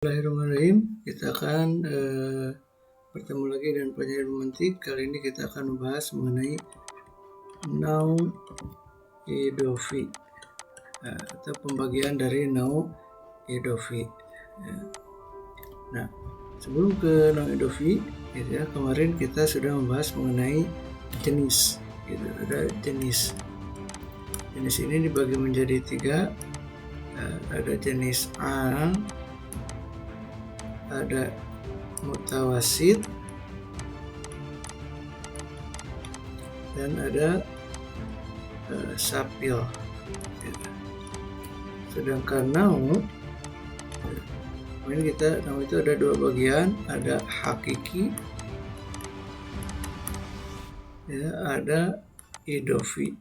Bismillahirrahmanirrahim. Kita akan bertemu lagi dengan pelajaran romantik. Kali ini kita akan membahas mengenai now idofi atau pembagian dari now idofi. Nah, sebelum ke now idofi, gitu ya, kemarin kita sudah membahas mengenai jenis. Gitu. Ada jenis. Jenis ini dibagi menjadi 3. Ada jenis al, ada mutawasid, dan ada sapil. Sedangkan now itu ada 2 bagian, ada hakiki, ya, ada idofi.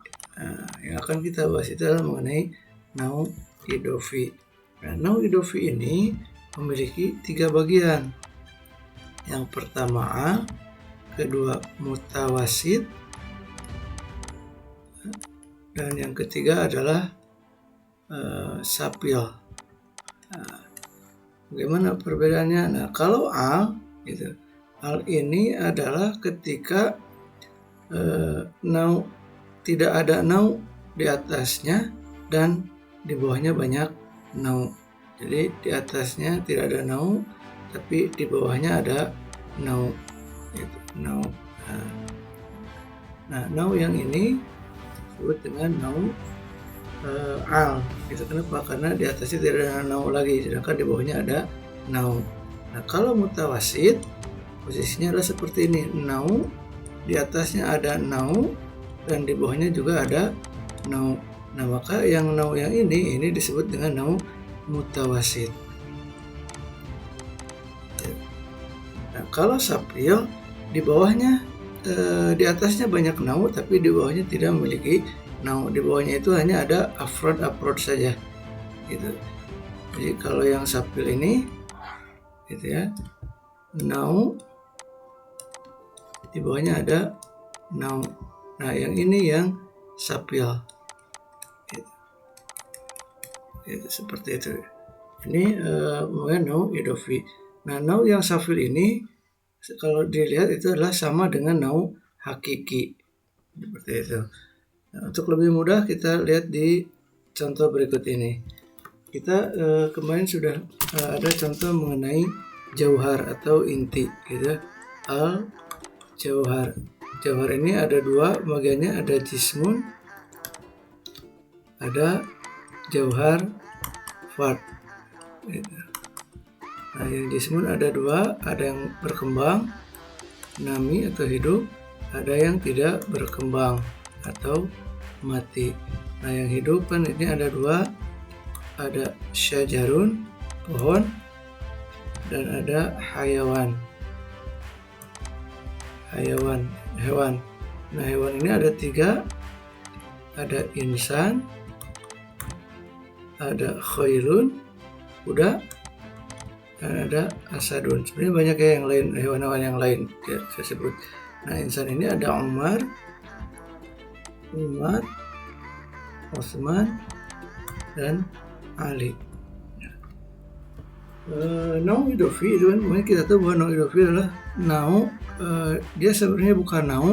Yang akan kita bahas itu adalah mengenai now idofi. Nah, now idofi ini memiliki 3 bagian. Yang pertama A, kedua mutawasid, dan yang ketiga adalah sapil. Bagaimana perbedaannya? Nah, kalau al, gitu, al ini adalah ketika now tidak ada now di atasnya dan di bawahnya banyak now. Jadi di atasnya tidak ada now, tapi di bawahnya ada now. Gitu, now. Nah, now yang ini disebut dengan now al. Itu kenapa? Karena di atasnya tidak ada now lagi, sedangkan di bawahnya ada now. Nah, kalau mutawasid posisinya adalah seperti ini. Now, di atasnya ada now dan di bawahnya juga ada now. Nah, maka yang now yang ini disebut dengan now mutawasid. Nah, kalau sapil di bawahnya di atasnya banyak now, tapi di bawahnya tidak memiliki now. Di bawahnya itu hanya ada afrod saja, gitu. Jadi kalau yang sapil ini, gitu ya, now di bawahnya ada now. Nah, yang ini yang sapil. Itu seperti itu. Ini now idofi. Nah, now yang safil ini kalau dilihat itu adalah sama dengan now hakiki. Seperti itu. Nah, untuk lebih mudah kita lihat di contoh berikut ini. Kita kemarin sudah ada contoh mengenai jauhar atau inti, gitu. Al jauhar. Jauhar ini ada 2 bagiannya, ada jismun, ada jauhar fard. Nah, yang jismun ada 2, ada yang berkembang, nami atau hidup, ada yang tidak berkembang atau mati. Nah, yang hidup kan ini ada 2, ada syajarun, pohon, dan ada hayawan, hewan. Nah, hewan ini ada 3, ada insan, ada khailun, kuda, dan ada asadun. Sebenarnya banyak ya yang lain, hewan-hewan yang lain ya, saya sebut. Nah, insan ini ada Umar, Osman, dan Ali. Now idofi itu kan, kita tahu bahwa now idofi adalah now, dia sebenarnya bukan now,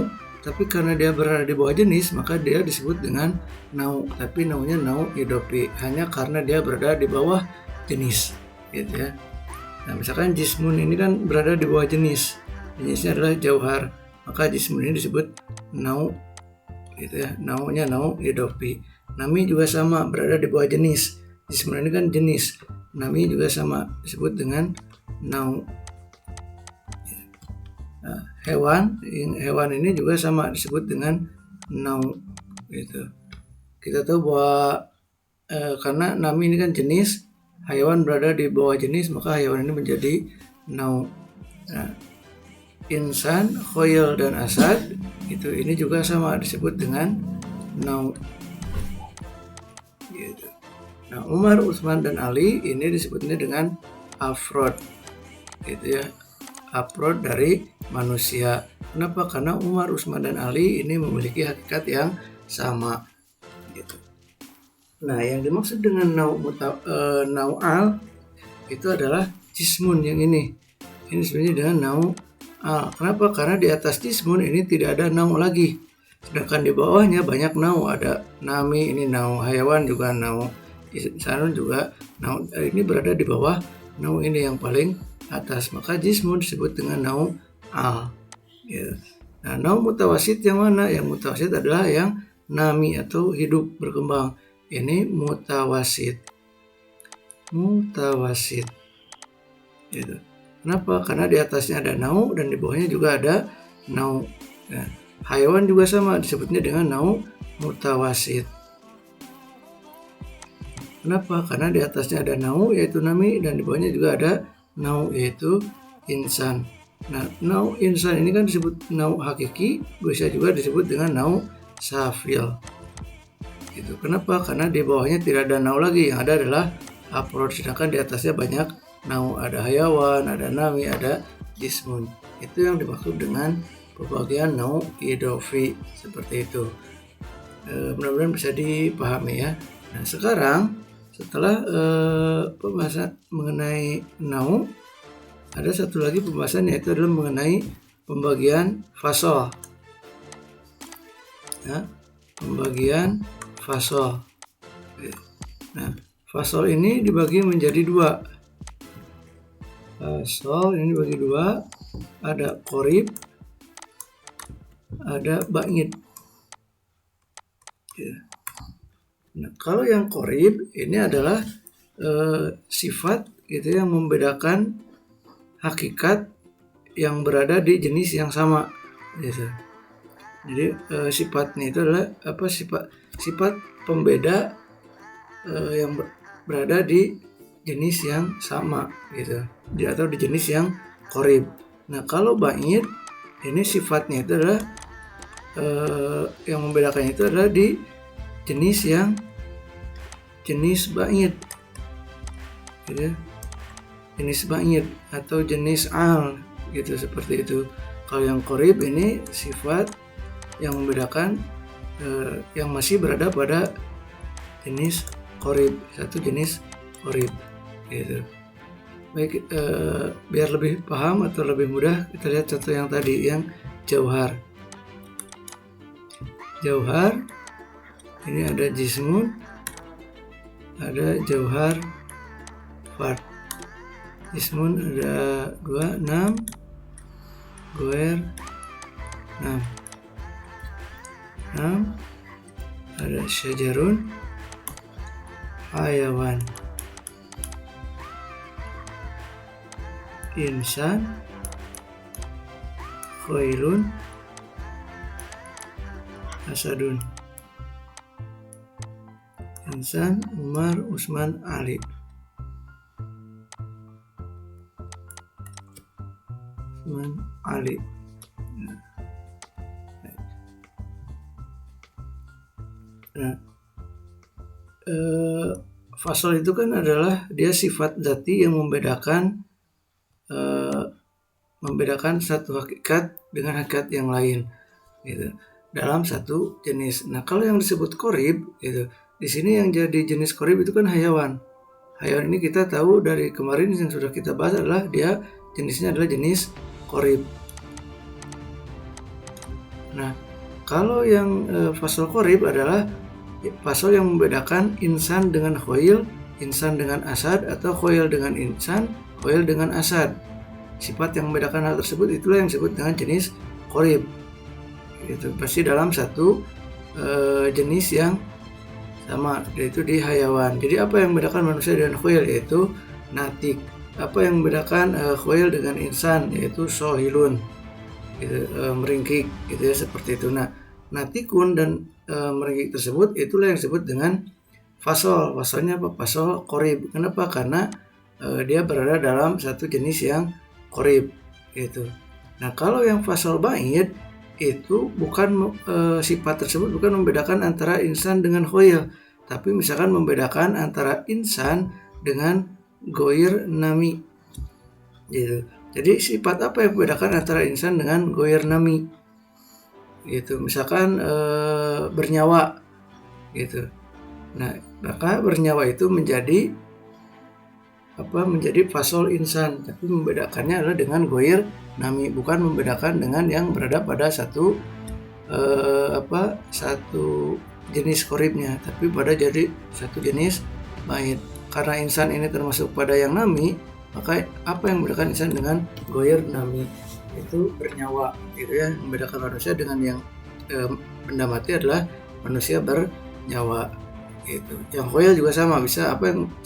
tapi karena dia berada di bawah jenis, maka dia disebut dengan now. Tapi now-nya now idofi hanya karena dia berada di bawah jenis, gitu ya. Nah, misalkan jismun ini kan berada di bawah jenis, jenisnya adalah jauhar, maka jismun ini disebut now, gitu ya. Now-nya now idofi. Nami juga sama, berada di bawah jenis. Jismun ini kan jenis, nami juga sama, disebut dengan now. Nah, hewan ini juga sama, disebut dengan now, gitu. Kita tahu bahwa karena nami ini kan jenis, hewan berada di bawah jenis, maka hewan ini menjadi now. Nah, insan, khoil, dan asad ini juga sama, disebut dengan now, gitu. Nah, Umar, Utsman, dan Ali ini disebutnya dengan afrod, gitu ya, afrod dari manusia. Kenapa? Karena Umar, Utsman, dan Ali ini memiliki hakikat yang sama, gitu. Nah, yang dimaksud dengan now al itu adalah jismun yang ini sebenarnya dengan nau al. Kenapa? Karena di atas jismun ini tidak ada nau lagi, sedangkan di bawahnya banyak nau, ada nami, ini nau hayawan juga nau, insanun juga nau, ini berada di bawah nau ini yang paling atas, maka jismun disebut dengan nau al. Ya. Nah, nau mutawasit yang mana? Yang mutawasit adalah yang nami atau hidup berkembang. Ini mutawasit. Mutawasit. Gitu. Kenapa? Karena di atasnya ada nau dan di bawahnya juga ada nau. Nah, hayawan juga sama, disebutnya dengan nau mutawasit. Kenapa? Karena di atasnya ada nau yaitu nami dan di bawahnya juga ada nau yaitu insan. Nah, nau insan ini kan disebut nau hakiki, bisa juga disebut dengan nau safil. Gitu. Kenapa? Karena di bawahnya tidak ada nau lagi, yang ada adalah afrod, sedangkan di atasnya banyak nau, ada hayawan, ada nami, ada jismun. Itu yang dimaksud dengan pembagian nau idofi seperti itu. Mudah-mudahan bisa dipahami ya. Nah, sekarang setelah pembahasan mengenai nau, ada satu lagi pembahasan yaitu adalah mengenai pembagian fasol. Ya, pembagian fasol. Nah, fasol ini dibagi menjadi dua. Fasol ini dibagi dua, ada qorib, ada ba'id. Ya. Nah, kalau yang qorib ini adalah sifat gitu yang membedakan hakikat yang berada di jenis yang sama gitu. Jadi sifatnya itu adalah sifat pembeda yang berada di jenis yang sama gitu, atau di jenis yang qorib. Nah, kalau ba'id ini sifatnya itu adalah yang membedakannya itu adalah di jenis ba'id gitu. Jenis ba'id atau jenis al gitu, seperti itu. Kalau yang qorib ini sifat yang membedakan yang masih berada pada jenis qorib, satu jenis qorib gitu. Baik, biar lebih paham atau lebih mudah, kita lihat contoh yang tadi, yang jauhar. Jauhar ini ada jismun, ada jauhar fard. Jismun ada 2, 6, goer 6, ada syajarun, hayawan, insan, khailun, asadun. Insan, Umar, Usman, Ali. Usman, Ali. Nah, fasol itu kan adalah dia sifat dzati yang membedakan satu hakikat dengan hakikat yang lain gitu, dalam satu jenis. Nah, kalau yang disebut qorib gitu, di sini yang jadi jenis qorib itu kan hayawan. Hayawan ini kita tahu dari kemarin yang sudah kita bahas adalah dia jenisnya adalah jenis qorib. Nah, kalau yang fasol qorib adalah fasol yang membedakan insan dengan khoil, insan dengan asad, atau khoil dengan insan, khoil dengan asad. Sifat yang membedakan hal tersebut itulah yang disebut dengan jenis qorib. Itu pasti dalam satu jenis yang sama, yaitu di hayawan. Jadi apa yang membedakan manusia dengan khoil yaitu natik. Apa yang membedakan khoil dengan insan yaitu sohilun, gitu, meringkik gitu ya, seperti itu. Nah, natikun dan meringkik tersebut itulah yang disebut dengan fasol. Fasolnya apa? Fasol qorib. Kenapa? Karena dia berada dalam satu jenis yang qorib gitu. Nah, kalau yang fasol ba'id itu bukan sifat tersebut bukan membedakan antara insan dengan khoil, tapi misalkan membedakan antara insan dengan goir nami gitu. Jadi sifat apa yang membedakan antara insan dengan goir nami gitu, misalkan bernyawa gitu. Nah, maka bernyawa itu menjadi menjadi fasol insan, tapi membedakannya adalah dengan goir nami, bukan membedakan dengan yang berada pada satu satu jenis koribnya, tapi pada jadi satu jenis bait. Karena insan ini termasuk pada yang nami, maka apa yang membedakan insan dengan goir nami? Itu bernyawa, gitu ya. Membedakan manusia dengan yang benda mati adalah manusia bernyawa, gitu. Yang khoyal juga sama, bisa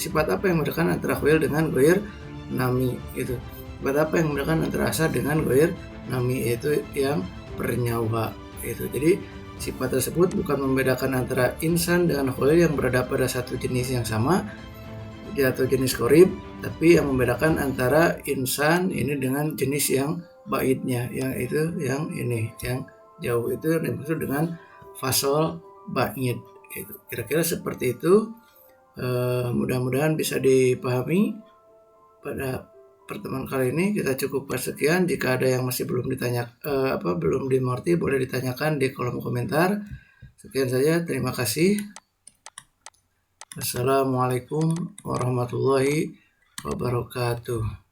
sifat apa yang membedakan antara khoyal dengan goir nami, gitu. Sifat apa yang membedakan antara asar dengan goir nami, yaitu yang bernyawa, gitu. Jadi sifat tersebut bukan membedakan antara insan dengan khoyal yang berada pada satu jenis yang sama atau jenis korib, tapi yang membedakan antara insan ini dengan jenis yang baitnya, yang itu yang ini yang jauh, itu dimaksud dengan fasol bait, gitu. Kira-kira seperti itu. Mudah-mudahan bisa dipahami. Pada pertemuan kali ini kita cukupkan sekian. Jika ada yang masih belum belum dimengerti, boleh ditanyakan di kolom komentar. Sekian saja, terima kasih. Assalamualaikum warahmatullahi wabarakatuh.